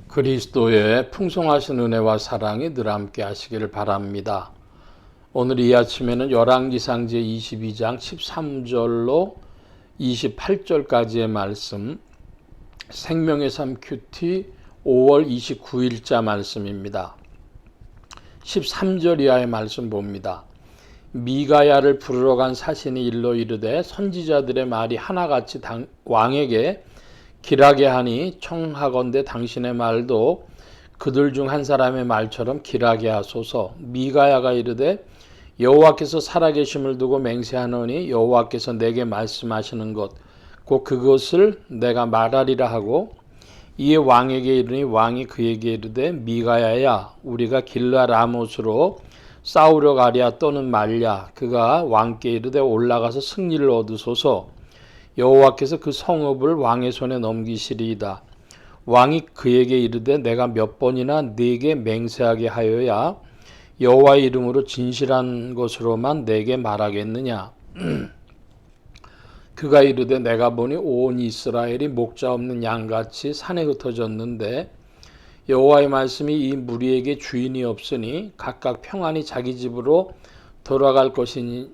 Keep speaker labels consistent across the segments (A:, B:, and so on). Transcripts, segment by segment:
A: 그리스도의 풍성하신 은혜와 사랑이 늘 함께 하시기를 바랍니다. 오늘 이 아침에는 열왕기상 제22장 13절로 28절까지의 말씀, 생명의 삶 큐티 5월 29일자 말씀입니다. 13절 이하의 말씀 봅니다. 미가야를 부르러 간 사신이 일러 이르되 선지자들의 말이 하나같이 왕에게 길하게 하니 청하건대 당신의 말도 그들 중 한 사람의 말처럼 길하게 하소서. 미가야가 이르되 여호와께서 살아계심을 두고 맹세하노니 여호와께서 내게 말씀하시는 것 곧 그것을 내가 말하리라 하고 이에 왕에게 이르니 왕이 그에게 이르되 미가야야 우리가 길라 라못으로 싸우려 가랴 또는 말랴. 그가 왕께 이르되 올라가서 승리를 얻으소서. 여호와께서 그 성읍을 왕의 손에 넘기시리이다. 왕이 그에게 이르되 내가 몇 번이나 네게 맹세하게 하여야 여호와의 이름으로 진실한 것으로만 네게 말하겠느냐. 그가 이르되 내가 보니 온 이스라엘이 목자 없는 양같이 산에 흩어졌는데 여호와의 말씀이 이 무리에게 주인이 없으니 각각 평안히 자기 집으로 돌아갈 것이니라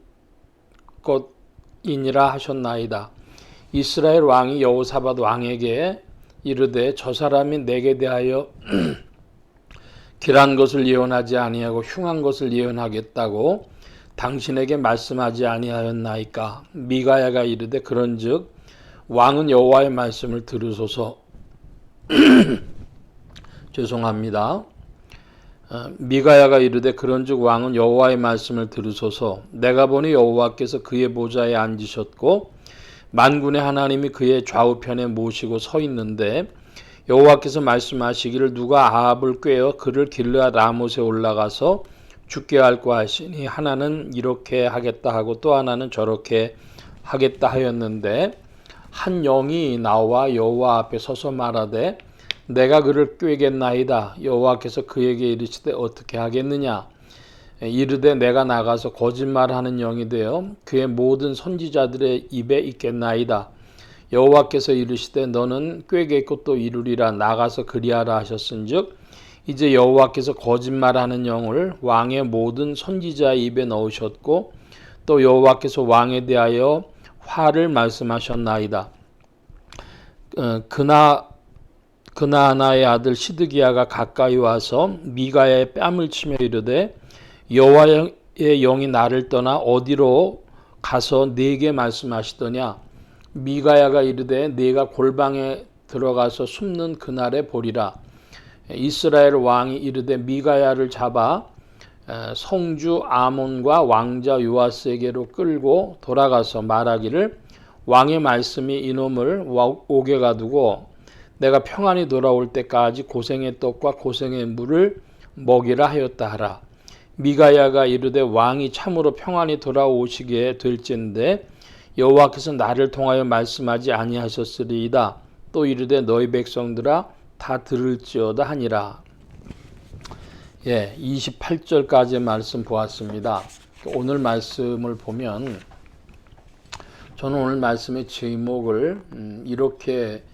A: 하셨나이다. 이스라엘 왕이 여호사밧 왕에게 이르되 저 사람이 내게 대하여 길한 것을 예언하지 아니하고 흉한 것을 예언하겠다고 당신에게 말씀하지 아니하였나이까. 미가야가 이르되 그런즉 왕은 여호와의 말씀을 들으소서. 죄송합니다. 미가야가 이르되 그런즉 왕은 여호와의 말씀을 들으소서. 내가 보니 여호와께서 그의 보좌에 앉으셨고 만군의 하나님이 그의 좌우편에 모시고 서 있는데 여호와께서 말씀하시기를 누가 아합을 꾀어 그를 길르앗 라못에 올라가서 죽게 할까 하시니 하나는 이렇게 하겠다 하고 또 하나는 저렇게 하겠다 하였는데 한 영이 나와 여호와 앞에 서서 말하되 내가 그를 꾀겠나이다. 여호와께서 그에게 이르시되 어떻게 하겠느냐. 이르되 내가 나가서 거짓말하는 영이 되어 그의 모든 선지자들의 입에 있겠나이다. 여호와께서 이르시되 너는 꾀겠고 또 이루리라. 나가서 그리하라 하셨은즉 이제 여호와께서 거짓말하는 영을 왕의 모든 선지자의 입에 넣으셨고 또 여호와께서 왕에 대하여 화를 말씀하셨나이다. 그나아나의 아들 시드기야가 가까이 와서 미가야의 뺨을 치며 이르되 여호와의 영이 나를 떠나 어디로 가서 네게 말씀하시더냐. 미가야가 이르되 네가 골방에 들어가서 숨는 그날에 보리라. 이스라엘 왕이 이르되 미가야를 잡아 성주 아몬과 왕자 요아스에게로 끌고 돌아가서 말하기를 왕의 말씀이 이놈을 옥에 가두고 내가 평안히 돌아올 때까지 고생의 떡과 고생의 물을 먹이라 하였다 하라. 미가야가 이르되 왕이 참으로 평안히 돌아오시게 될진데 여호와께서 나를 통하여 말씀하지 아니하셨으리이다. 또 이르되 너희 백성들아 다 들을지어다 하니라. 28절까지의 말씀 보았습니다. 오늘 말씀을 보면 저는 오늘 말씀의 제목을 이렇게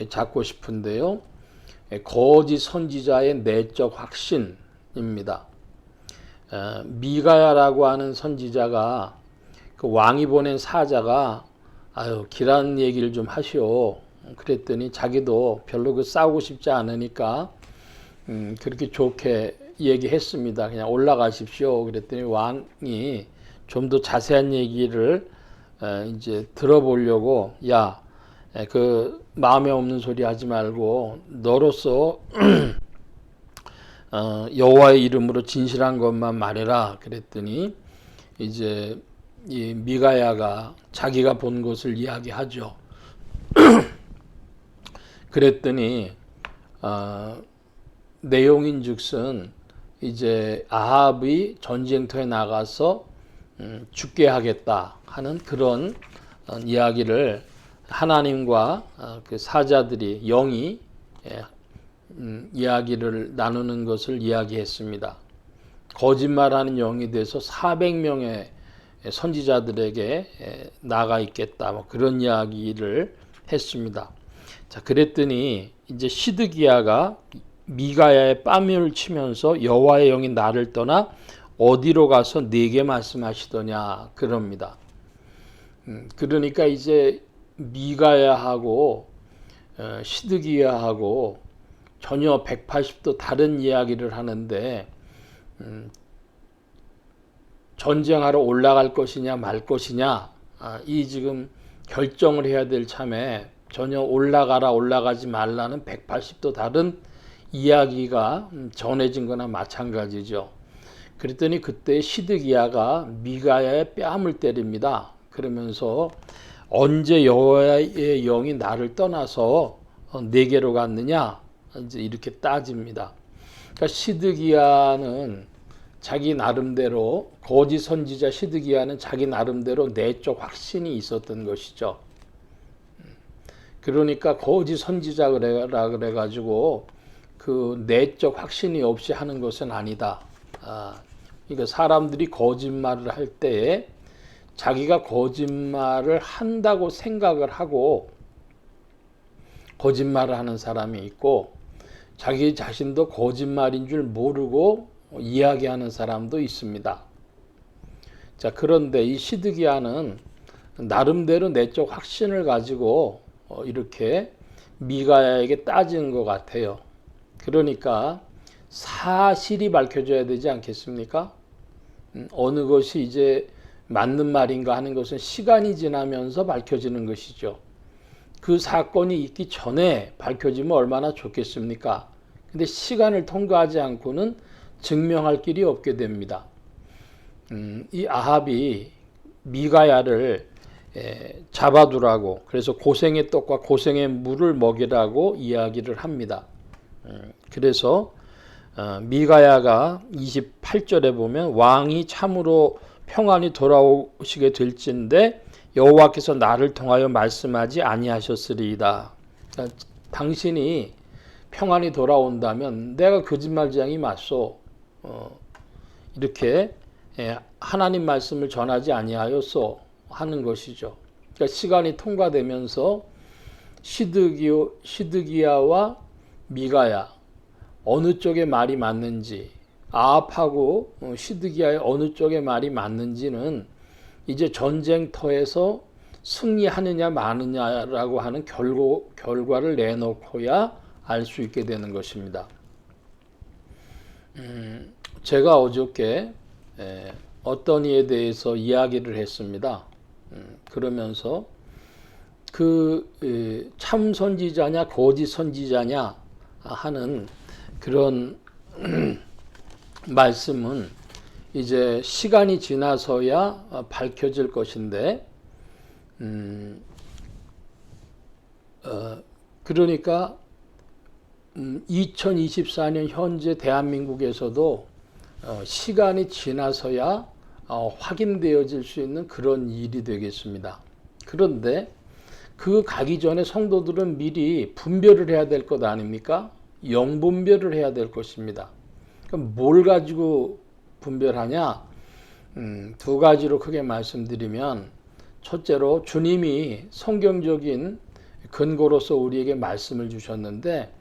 A: 잡고 싶은데요. 거짓 선지자의 내적 확신입니다. 미가야라고 하는 선지자가 그 왕이 보낸 사자가 길한 얘기를 좀 하시오. 그랬더니 자기도 별로 싸우고 싶지 않으니까 그렇게 좋게 얘기했습니다. 그냥 올라가십시오. 그랬더니 왕이 좀 더 자세한 얘기를 이제 들어보려고 그 마음에 없는 소리 하지 말고 너로서 여호와의 이름으로 진실한 것만 말해라. 그랬더니 이제 이 미가야가 자기가 본 것을 이야기하죠. 그랬더니 내용인즉슨 이제 아합이 전쟁터에 나가서 죽게 하겠다 하는 그런 이야기를 하나님과 그 사자들이 영이 이야기를 나누는 것을 이야기했습니다. 거짓말하는 영이 돼서 400명의 선지자들에게 나가 있겠다. 그런 이야기를 했습니다. 자, 그랬더니 이제 시드기야가 미가야의 뺨을 치면서 여호와의 영이 나를 떠나 어디로 가서 네게 말씀하시더냐 그럽니다. 그러니까 이제 미가야하고 시드기야하고 전혀 180도 다른 이야기를 하는데 전쟁하러 올라갈 것이냐 말 것이냐 이 지금 결정을 해야 될 참에 전혀 올라가지 말라는 180도 다른 이야기가 전해진 거나 마찬가지죠. 그랬더니 그때 시드기야가 미가야의 뺨을 때립니다. 그러면서 언제 여호와의 영이 나를 떠나서 네게로 갔느냐 이제 이렇게 따집니다. 그러니까 시드기야는 자기 나름대로 거짓 선지자 시드기야는 자기 나름대로 내적 확신이 있었던 것이죠. 그러니까 거짓 선지자라 그래가지고 그 내적 확신이 없이 하는 것은 아니다. 그러니까 사람들이 거짓말을 할 때에 자기가 거짓말을 한다고 생각을 하고 거짓말을 하는 사람이 있고 자기 자신도 거짓말인 줄 모르고 이야기하는 사람도 있습니다. 자, 그런데 이 시드기야는 나름대로 내적 확신을 가지고 이렇게 미가야에게 따지는 것 같아요. 그러니까 사실이 밝혀져야 되지 않겠습니까? 어느 것이 이제 맞는 말인가 하는 것은 시간이 지나면서 밝혀지는 것이죠. 그 사건이 있기 전에 밝혀지면 얼마나 좋겠습니까? 근데 시간을 통과하지 않고는 증명할 길이 없게 됩니다. 이 아합이 미가야를 잡아두라고 그래서 고생의 떡과 고생의 물을 먹이라고 이야기를 합니다. 그래서 미가야가 28절에 보면 왕이 참으로 평안히 돌아오시게 될진데 여호와께서 나를 통하여 말씀하지 아니하셨으리이다. 그러니까 당신이 평안히 돌아온다면 내가 거짓말쟁이 맞소. 이렇게 하나님 말씀을 전하지 아니하였소 하는 것이죠. 그러니까 시간이 통과되면서 시드기야와 미가야 어느 쪽의 말이 맞는지 아합하고 시드기야의 어느 쪽의 말이 맞는지는 이제 전쟁터에서 승리하느냐 마느냐라고 하는 결과를 내놓고야 알 수 있게 되는 것입니다. 제가 어저께 어떤 이에 대해서 이야기를 했습니다. 그러면서 그 참 선지자냐 거짓 선지자냐 하는 그런 말씀은 이제 시간이 지나서야 밝혀질 것인데 그러니까 2024년 현재 대한민국에서도 시간이 지나서야 확인되어질 수 있는 그런 일이 되겠습니다. 그런데 그 가기 전에 성도들은 미리 분별을 해야 될 것 아닙니까? 영분별을 해야 될 것입니다. 그럼 뭘 가지고 분별하냐? 두 가지로 크게 말씀드리면 첫째로 주님이 성경적인 근거로서 우리에게 말씀을 주셨는데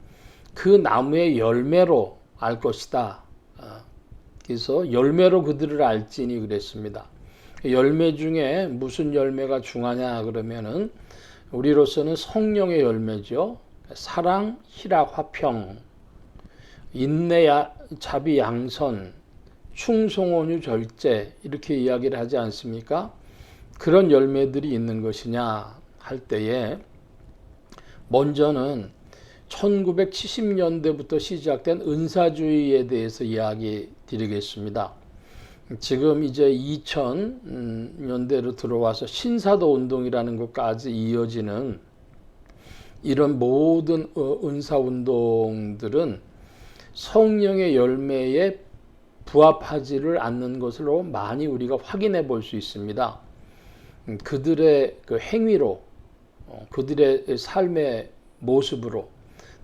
A: 그 나무의 열매로 알 것이다. 그래서 열매로 그들을 알지니 그랬습니다. 열매 중에 무슨 열매가 중하냐 그러면은 우리로서는 성령의 열매죠. 사랑, 희락, 화평, 인내, 자비, 양선, 충성, 온유, 절제 이렇게 이야기를 하지 않습니까? 그런 열매들이 있는 것이냐 할 때에 먼저는 1970년대부터 시작된 은사주의에 대해서 이야기 드리겠습니다. 지금 이제 2000년대로 들어와서 신사도 운동이라는 것까지 이어지는 이런 모든 은사 운동들은 성령의 열매에 부합하지를 않는 것으로 많이 우리가 확인해 볼 수 있습니다. 그들의 그 행위로 그들의 삶의 모습으로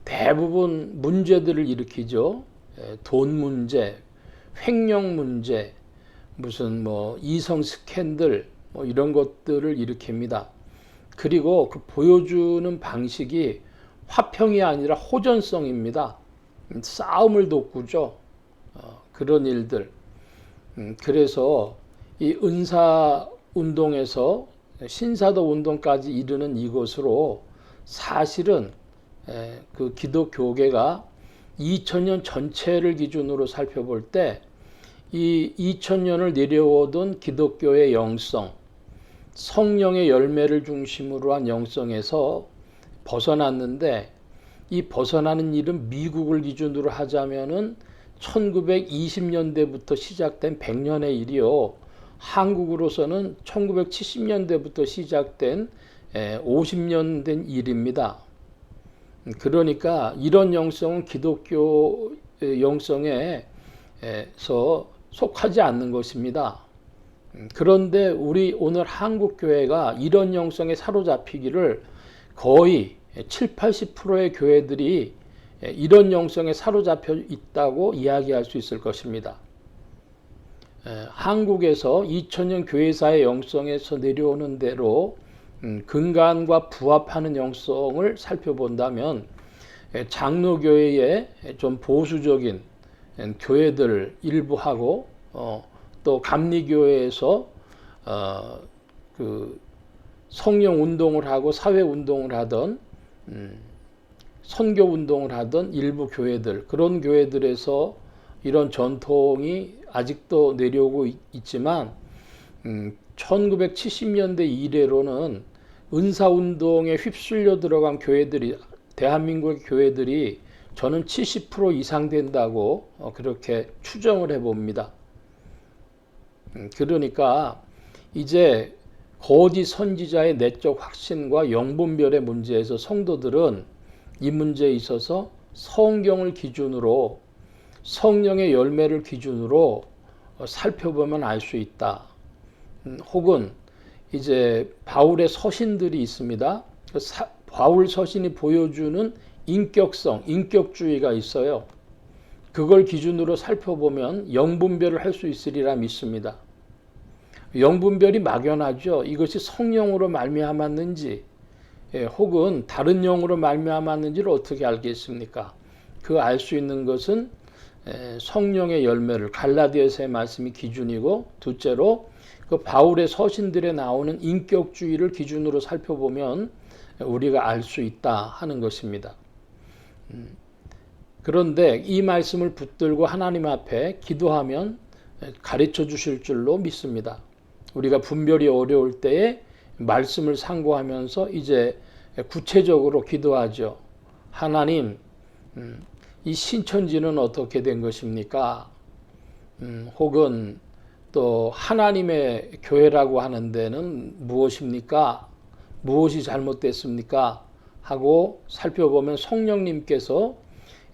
A: 대부분 문제들을 일으키죠. 돈 문제, 횡령 문제, 무슨 이성 스캔들 이런 것들을 일으킵니다. 그리고 그 보여주는 방식이 화평이 아니라 호전성입니다. 싸움을 돋구죠. 그런 일들. 그래서 이 은사 운동에서 신사도 운동까지 이르는 이것으로 사실은 그 기독교계가 2000년 전체를 기준으로 살펴볼 때 이 2000년을 내려오던 기독교의 영성, 성령의 열매를 중심으로 한 영성에서 벗어났는데, 이 벗어나는 일은 미국을 기준으로 하자면은 1920년대부터 시작된 100년의 일이요. 한국으로서는 1970년대부터 시작된 50년 된 일입니다. 그러니까 이런 영성은 기독교 영성에서 속하지 않는 것입니다. 그런데 우리 오늘 한국교회가 이런 영성에 사로잡히기를 거의 7, 80%의 교회들이 이런 영성에 사로잡혀 있다고 이야기할 수 있을 것입니다. 한국에서 2000년 교회사의 영성에서 내려오는 대로 근간과 부합하는 영성을 살펴본다면 장로교회의 좀 보수적인 교회들 일부하고 또 감리교회에서 그 성령 운동을 하고 사회 운동을 하던 선교 운동을 하던 일부 교회들, 그런 교회들에서 이런 전통이 아직도 내려오고 있지만 1970년대 이래로는 은사운동에 휩쓸려 들어간 교회들이, 대한민국의 교회들이 저는 70% 이상 된다고 그렇게 추정을 해봅니다. 그러니까 이제 거짓 선지자의 내적 확신과 영분별의 문제에서 성도들은 이 문제에 있어서 성경을 기준으로, 성령의 열매를 기준으로 살펴보면 알 수 있다. 혹은 이제 바울의 서신들이 있습니다. 바울 서신이 보여주는 인격성, 인격주의가 있어요. 그걸 기준으로 살펴보면 영분별을 할 수 있으리라 믿습니다. 영분별이 막연하죠. 이것이 성령으로 말미암았는지 혹은 다른 영으로 말미암았는지를 어떻게 알겠습니까? 그 알 수 있는 것은 성령의 열매를, 갈라디아서의 말씀이 기준이고, 둘째로 그 바울의 서신들에 나오는 인격주의를 기준으로 살펴보면 우리가 알 수 있다 하는 것입니다. 그런데 이 말씀을 붙들고 하나님 앞에 기도하면 가르쳐 주실 줄로 믿습니다. 우리가 분별이 어려울 때에 말씀을 상고하면서 이제 구체적으로 기도하죠. 하나님, 이 신천지는 어떻게 된 것입니까? 혹은 또 하나님의 교회라고 하는 데는 무엇입니까? 무엇이 잘못됐습니까? 하고 살펴보면 성령님께서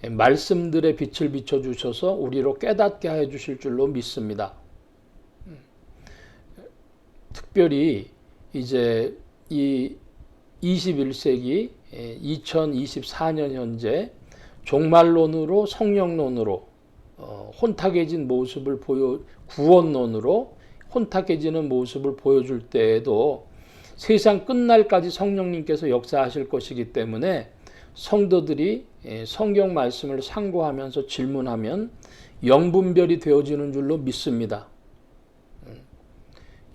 A: 말씀들의 빛을 비춰주셔서 우리로 깨닫게 해 주실 줄로 믿습니다. 특별히 이제 이 21세기 2024년 현재 종말론으로 성령론으로 혼탁해진 모습을 구원론으로 혼탁해지는 모습을 보여줄 때에도 세상 끝날까지 성령님께서 역사하실 것이기 때문에 성도들이 성경 말씀을 상고하면서 질문하면 영분별이 되어지는 줄로 믿습니다.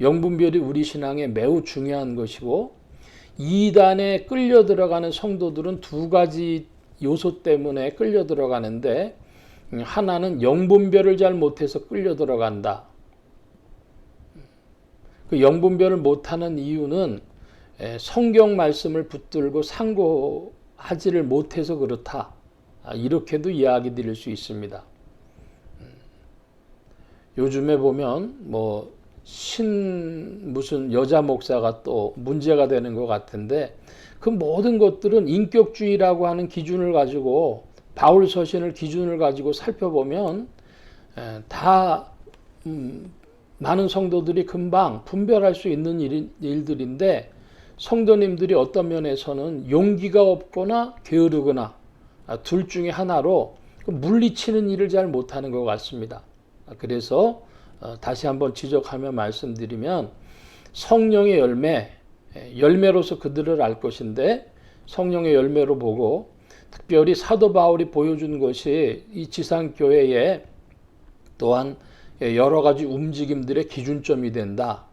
A: 영분별이 우리 신앙에 매우 중요한 것이고, 이단에 끌려 들어가는 성도들은 두 가지 요소 때문에 끌려 들어가는데, 하나는 영분별을 잘 못해서 끌려 들어간다. 그 영분별을 못하는 이유는 성경 말씀을 붙들고 상고하지를 못해서 그렇다. 이렇게도 이야기 드릴 수 있습니다. 요즘에 보면 무슨 여자 목사가 또 문제가 되는 것 같은데, 그 모든 것들은 인격주의라고 하는 기준을 가지고, 바울 서신을 기준을 가지고 살펴보면 다 많은 성도들이 금방 분별할 수 있는 일들인데, 성도님들이 어떤 면에서는 용기가 없거나 게으르거나 둘 중에 하나로 물리치는 일을 잘 못하는 것 같습니다. 그래서 다시 한번 지적하며 말씀드리면, 성령의 열매로서 그들을 알 것인데 성령의 열매로 보고, 특별히 사도 바울이 보여준 것이 이 지상교회에 또한 여러 가지 움직임들의 기준점이 된다.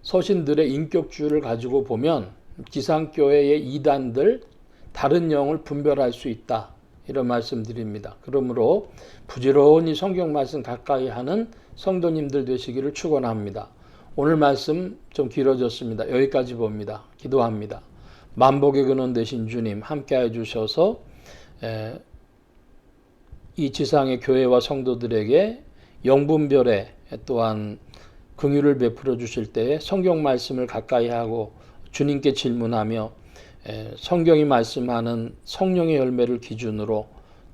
A: 서신들의 인격주의를 가지고 보면 지상교회의 이단들, 다른 영을 분별할 수 있다. 이런 말씀드립니다. 그러므로 부지런히 성경 말씀 가까이 하는 성도님들 되시기를 축원합니다. 오늘 말씀 좀 길어졌습니다. 여기까지 봅니다. 기도합니다. 만복의 근원 되신 주님 함께해 주셔서 이 지상의 교회와 성도들에게 영분별에 또한 긍휼을 베풀어 주실 때에 성경 말씀을 가까이 하고 주님께 질문하며 성경이 말씀하는 성령의 열매를 기준으로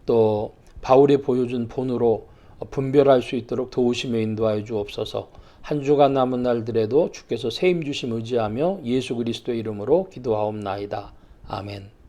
A: 또 바울이 보여준 본으로 분별할 수 있도록 도우시며 인도하여 주옵소서. 한 주간 남은 날들에도 주께서 세임 주심 의지하며 예수 그리스도의 이름으로 기도하옵나이다. 아멘.